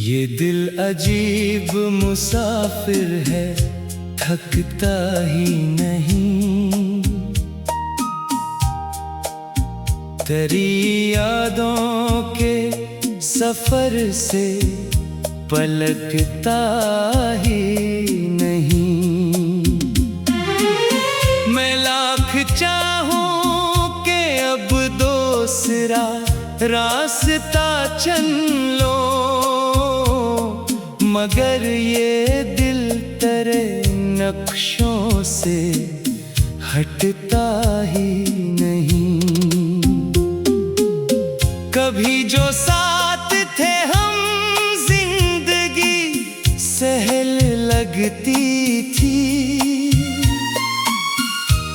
ये दिल अजीब मुसाफिर है, थकता ही नहीं। तेरी यादों के सफर से पलटता ही नहीं। मैं लाख चाहूं कि अब दूसरा रास्ता चल लो, मगर ये दिल तेरे नक्शों से हटता ही नहीं। कभी जो साथ थे हम, जिंदगी सहल लगती थी।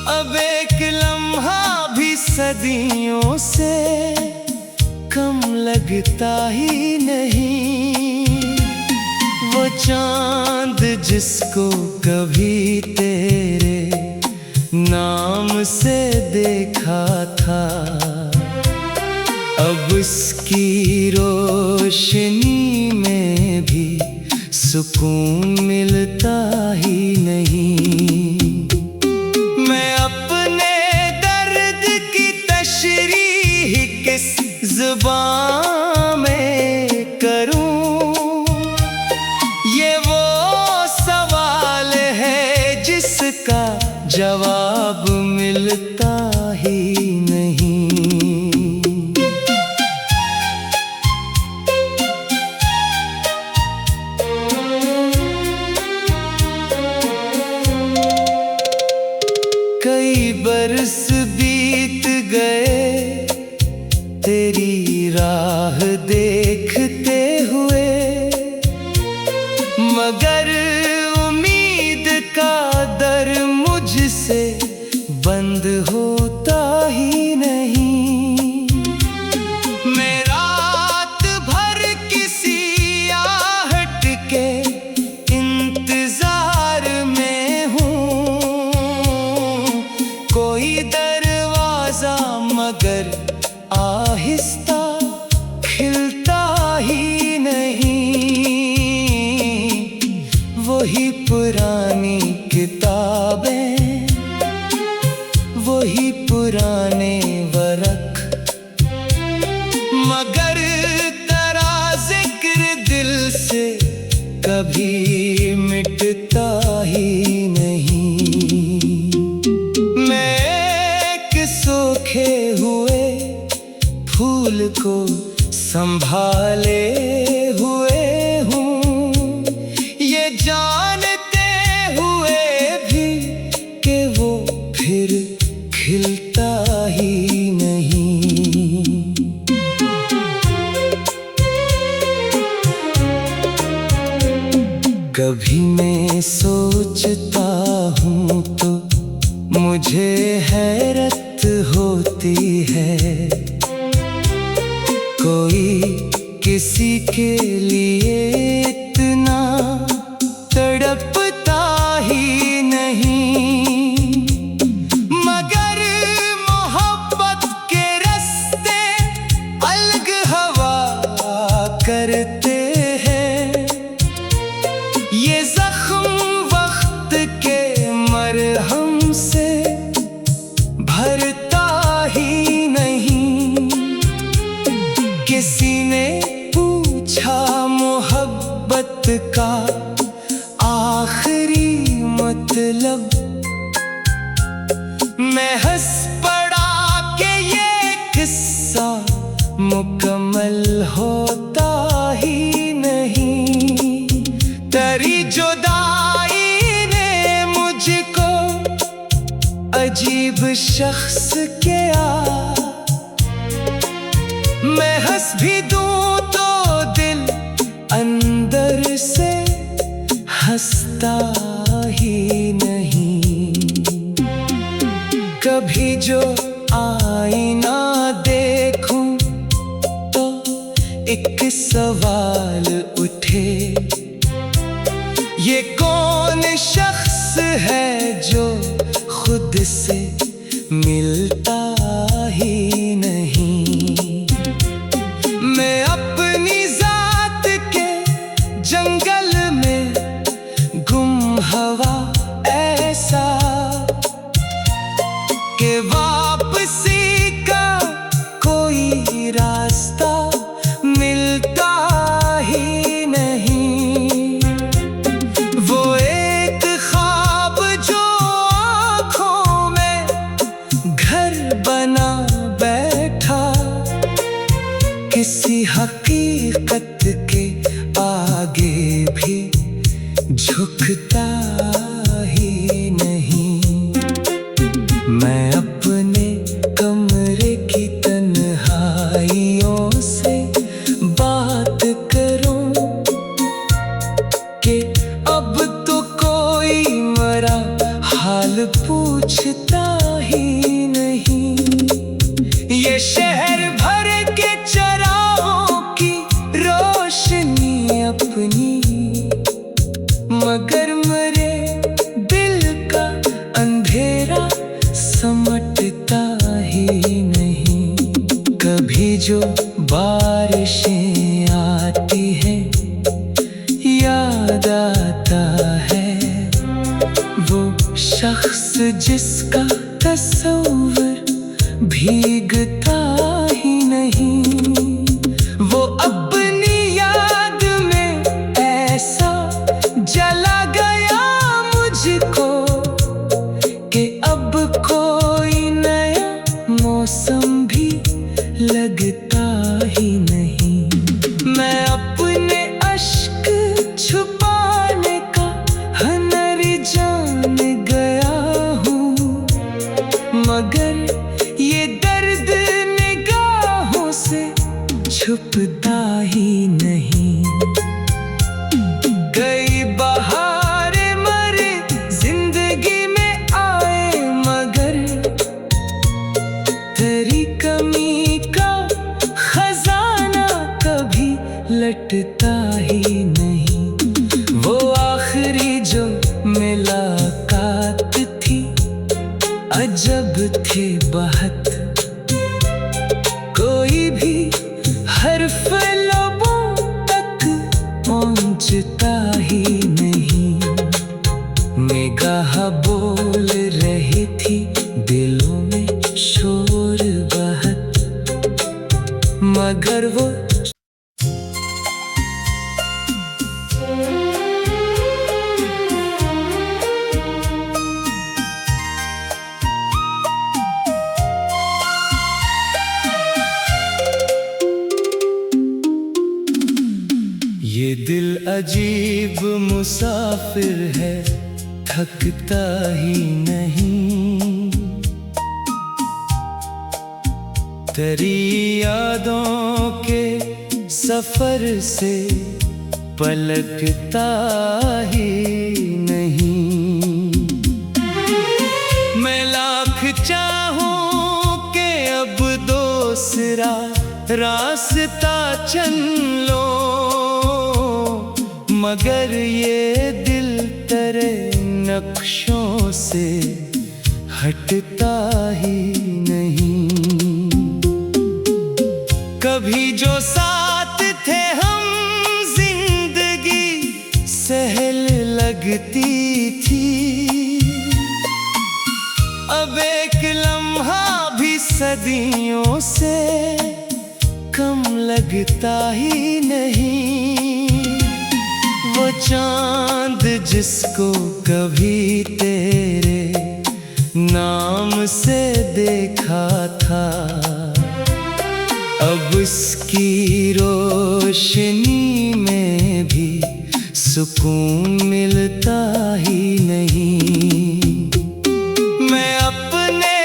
अब एक लम्हा भी सदियों से कम लगता ही नहीं। वो चांद जिसको कभी तेरे नाम से देखा था, अब उसकी रोशनी में भी सुकून मिलता ही नहीं। मैं अपने दर्द की तशरीह किस ज़ुबान में करूं? ये वो सवाल है जिसका जवाब मिलता ही नहीं। कई बरस बीत गए तेरी राह देखते हुए, मगर उम्मीद का दर मुझसे बंद होता ही नहीं। मैं रात भर किसी आहट के इंतजार में हूँ। कोई दरवाजा मगर आहिस्ता खिलता ही नहीं। वही पुरानी किताबें, वही पुराने वरक, मगर तेरा जिक्र दिल से कभी मिटता ही नहीं। मैं एक सूखे हुए फूल को संभाले हुए हूँ, ये जानते हुए भी कि वो फिर खिलता ही नहीं। कभी मैं सोचता हूँ तो मुझे हैरत होती है, कोई किसी के लिए इतना तड़पता ही नहीं। मगर मोहब्बत के रास्ते अलग हवा करते हैं। ये जख्म वक्त के मरहम से भरता ही नहीं। किसी ने पूछा मोहब्बत का आखिरी मतलब, मैं हंस पड़ा कि ये किस्सा मुकम्मल होता ही नहीं। तेरी जुदाई ने मुझको अजीब शख्स किया। मैं हंस भी दूं तो दिल अंदर से हंसता ही नहीं। कभी जो आईना देखूं तो एक सवाल उठे, ये कौन शख्स है जो खुद से मिलता ही नहीं। मैं अपनी जात के हकीकत के आगे भी झुकता ही नहीं। मैं अपने कमरे की तन्हाइयों से बात करूं कि अब तो कोई मरा हाल पूछता ही नहीं। ये शहर भर के चराहों की रोशनी अपनी, मगर मेरे दिल का अंधेरा समटता ही नहीं। कभी जो बारिशें आती हैं याद आता है वो शख्स जिसका तस्वीर भीगता ही नहीं। वो अपनी याद में ऐसा जला गया मुझको कि अब कोई नया मौसम भी लगता ही नहीं। मैं अपने अश्क छुपाने का हुनर जान गया हूँ, मगर ये दर्द निगाहों से छुपता ही नहीं। गई बहारें मरे जिंदगी में आए, मगर तेरी कमी का खजाना कभी लटता ही नहीं। वो आखिरी जो मुलाकात थी अजब थे बहुत, कोई भी हर्फ लबों तक पहुंचता ही नहीं। निगाह बोल रही थी दिलों में शोर बहुत, मगर वो ये दिल अजीब मुसाफिर है, थकता ही नहीं। तेरी यादों के सफर से पलकता ही नहीं। मैं लाख चाहूं कि अब दूसरा रास्ता चल लो, मगर ये दिल तेरे नक्शों से हटता ही नहीं। कभी जो साथ थे हम जिंदगी सहल लगती थी, अब एक लम्हा भी सदियों से कम लगता ही नहीं। वो चांद जिसको कभी तेरे नाम से देखा था, अब उसकी रोशनी में भी सुकून मिलता ही नहीं। मैं अपने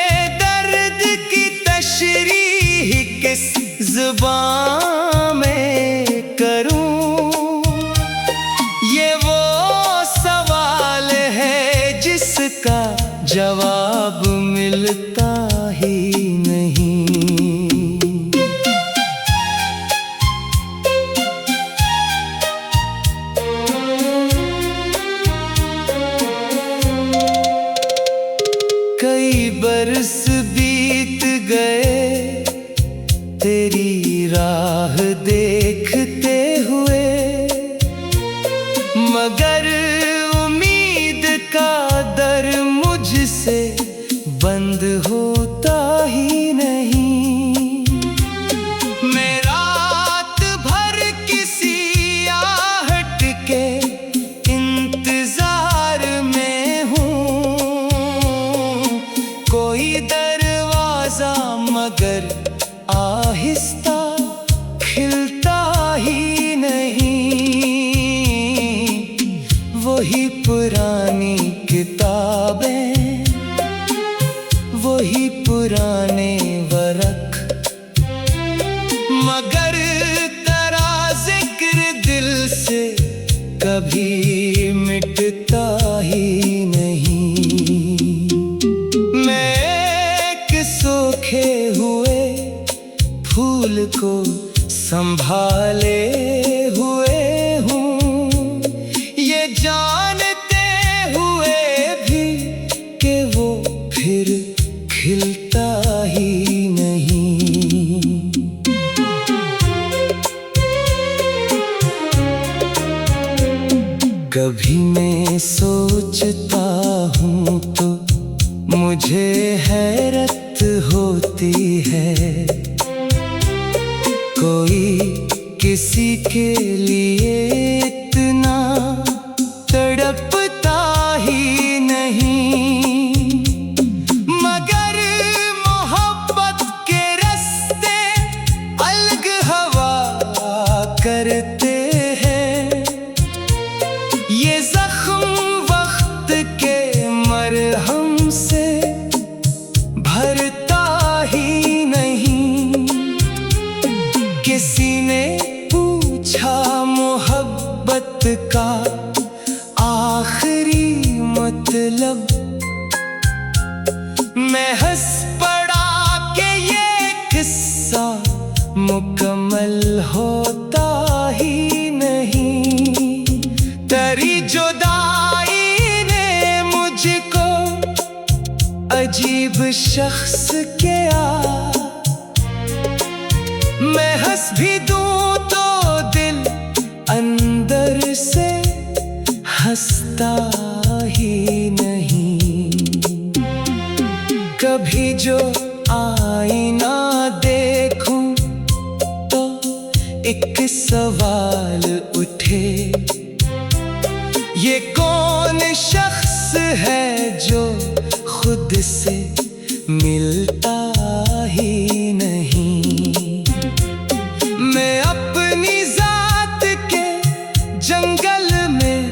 दर्द की तशरीह किस ज़ुबान में करूं, ये वो सवाल है जिसका जवाब मिलता ही नहीं। वही पुरानी किताबें, वही पुराने वरक, मगर तेरा जिक्र दिल से कभी मिटता ही नहीं। मैं एक सूखे हुए फूल को संभाले हुए हूँ, ये जानते हुए भी कि वो फिर खिलता ही नहीं। कभी मैं सोचता हूँ तो मुझे हैरत होती है, कोई किसी के लिए इतना तड़पता ही नहीं। मगर मोहब्बत के रास्ते अलग हवा करते हैं, ये जख्म वक्त के मरहम से भरता ही नहीं। किसी ने पूछा मोहब्बत का आखिरी मतलब, मैं हंस पड़ा कि ये किस्सा मुकम्मल होता ही नहीं। तेरी जुदाई ने मुझको अजीब शख्स किया, मैं हंस भी दूं तो दिल अंदर से हंसता ही नहीं। कभी जो आईना देखूं तो एक सवाल उठे, ये कौन शख्स है जो खुद से मिलता ही नहीं। मैं अपनी जात के जंगल में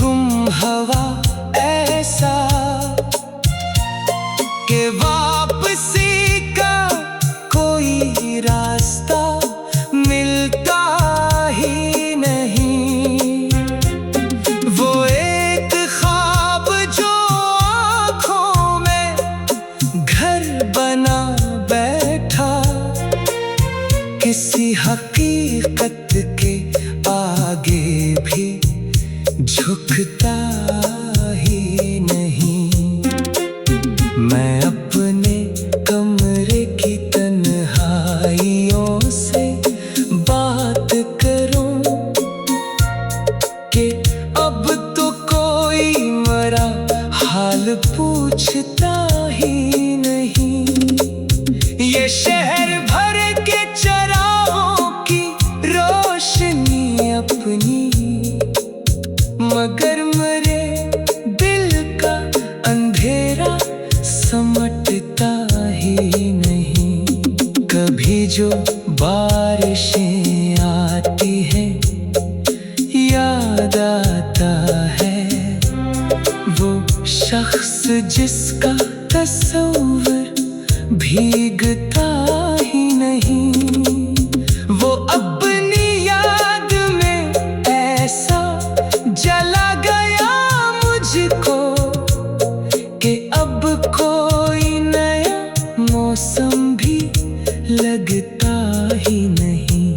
गुम हवा ऐसा कि वापसी का कोई रास्ता मिलता ही नहीं। वो एक ख्वाब जो आँखों में घर बना बैठा, किसी हकीकत के आगे भी झुकता ही नहीं। मैं अपने कमरे की तन्हाइयों से बात करूं कि अब तो कोई मरा हाल पूछता ही नहीं। ये शहर भर के चराहों की रोशनी अपनी, मगर मरे दिल का अंधेरा समटता ही नहीं। कभी जो बारिशें आती हैं याद आता है वो शख्स जिसका तस्वीर भीगता ही नहीं। वो अपनी याद में ऐसा जला गया मुझको कि अब कोई नया मौसम भी लगता ही नहीं।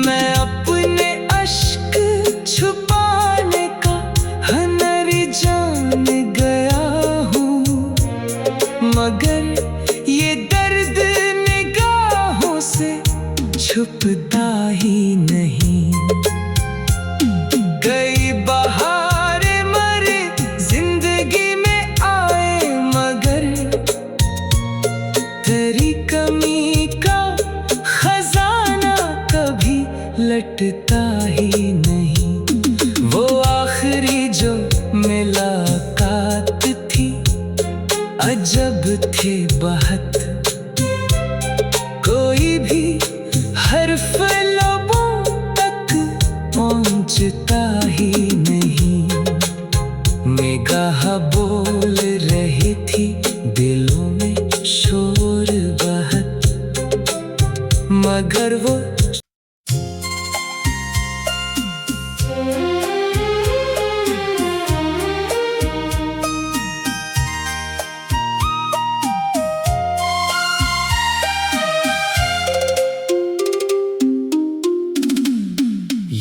मैं अपने अश्क छुपाने का हुनर जान गया हूँ, मगर ये दर्द निगाहों से छुपता ही नहीं। गई बहारें मरे जिंदगी में आए, मगर तेरी कमी का खजाना कभी लटता ही नहीं। वो आखिरी जो मुलाकात थी अजब थे बहुत, कोई भी हर्फ लबों तक पहुंचता ही नहीं।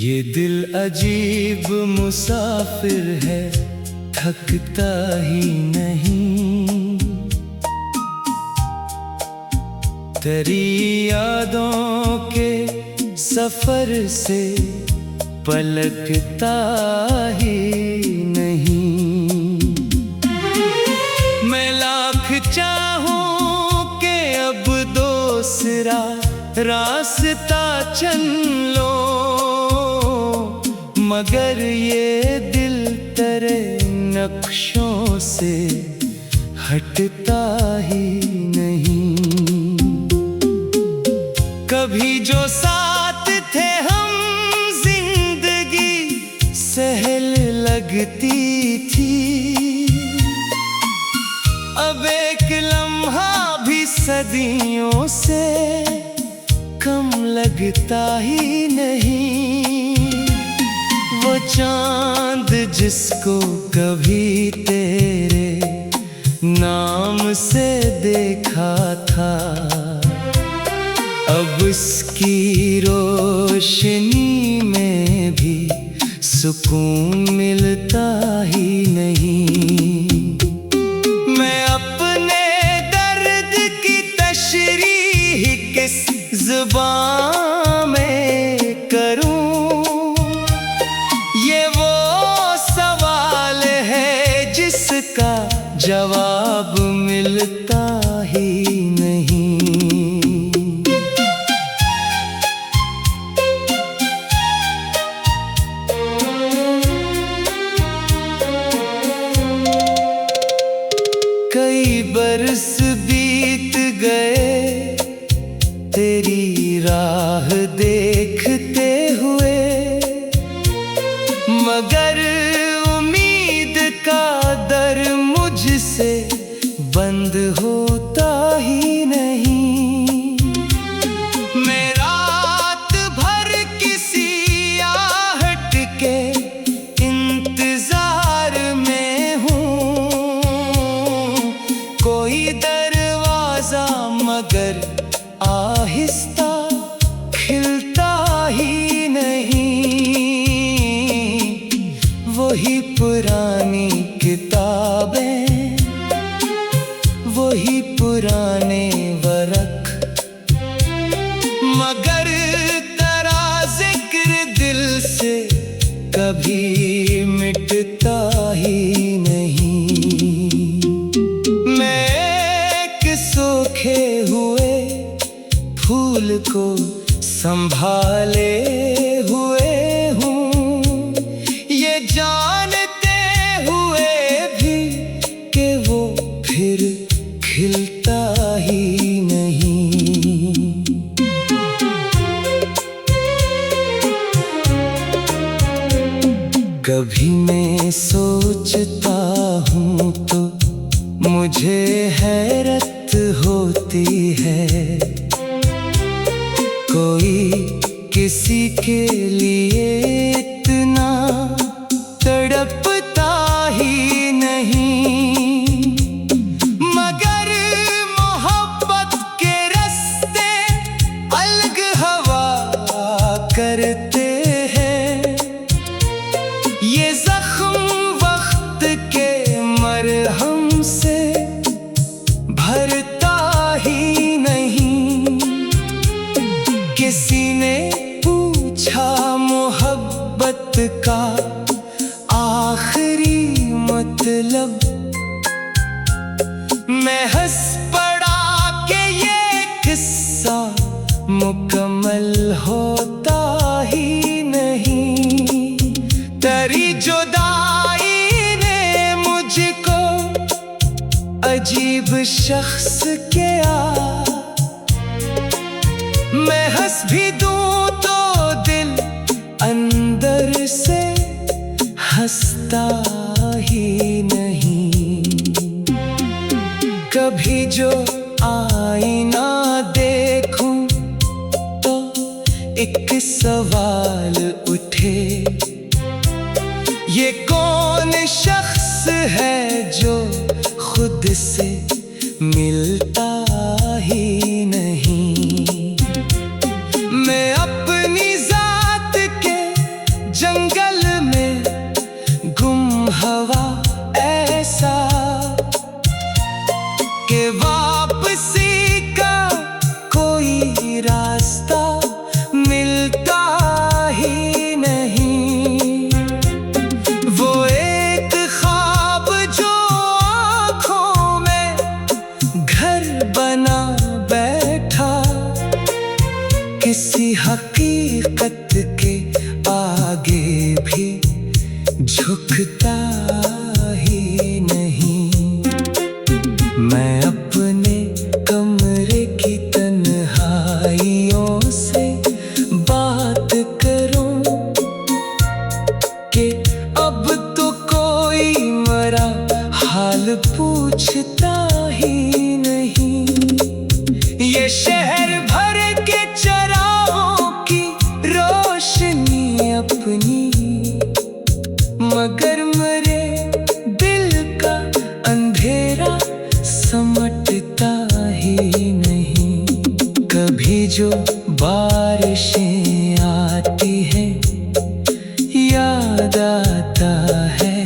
ये दिल अजीब मुसाफिर है, थकता ही नहीं। तेरी यादों के सफर से पलकता ही नहीं। मैं लाख चाहूं कि अब दूसरा रास्ता चल लो, मगर ये दिल तेरे नक्शों से हटता ही नहीं। कभी जो साथ थे हम, जिंदगी सहल लगती थी। अब एक लम्हा भी सदियों से कम लगता ही नहीं। वो चांद जिसको कभी तेरे नाम से देखा था, अब उसकी रोशनी में भी सुकून मिलता ही नहीं। मैं अपने दर्द की तशरीह किस ज़ुबान में करूं? ये वो सवाल है जिसका जवाब मिलता ही नहीं। कई बरस बीत गए तेरी राह देखते हुए, मगर उम्मीद का दर मुझसे बंद होता ही नहीं। मैं रात भर किसी आहट के इंतजार में हूँ। कोई दरवाजा मगर आहिस्ता खिलता ही नहीं। वही पुरानी किताबें, वही पुराने वरक, मगर तेरा जिक्र दिल से कभी मिटता ही नहीं। मैं एक सूखे हुए फूल को संभाले हुए हूँ, ये जानते हुए भी कि वो फिर खिलता ही नहीं। कभी मैं सोचता हूँ तो मुझे हैरत होती है, कोई किसी के लिए इतना तड़पता ही नहीं। मगर मोहब्बत के रास्ते अलग हवा करते हैं। ये जख्म वक्त के मरहम से भरता ही नहीं। किसी ने पूछा मोहब्बत का आखिरी मतलब, मैं हंस पड़ा कि ये किस्सा मुकम्मल होता ही नहीं। तेरी जुदाई ने मुझको अजीब शख्स किया। मैं हंस भी दूं तो दिल अंदर से हंसता ही नहीं। कभी जो आईना देखूं तो एक सवाल उठे, ये कौन शख्स है जो खुद से मिलता ही नहीं। मैं अपनी जात के आगे भी झुकता ही नहीं। मैं अपने कमरे की तन्हाइयों से बात करूं कि अब तो कोई मरा हाल पूछता ही नहीं। ये शहर भर के चराहों की रोशनी अपनी, मगर मेरे दिल का अंधेरा समटता ही नहीं। कभी जो बारिशें आती हैं याद आता है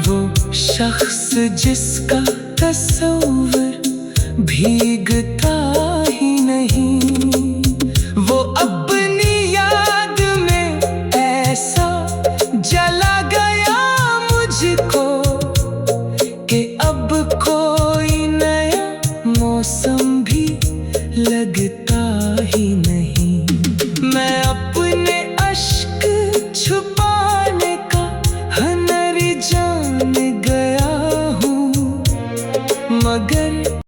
वो शख्स जिसका तस्वीर भीगता ही नहीं। वो अपनी याद में ऐसा जला गया मुझको कि अब कोई नया मौसम भी लगता ही नहीं। मैं अपने अश्क छुपाने का हुनर जान गया हूँ, मगर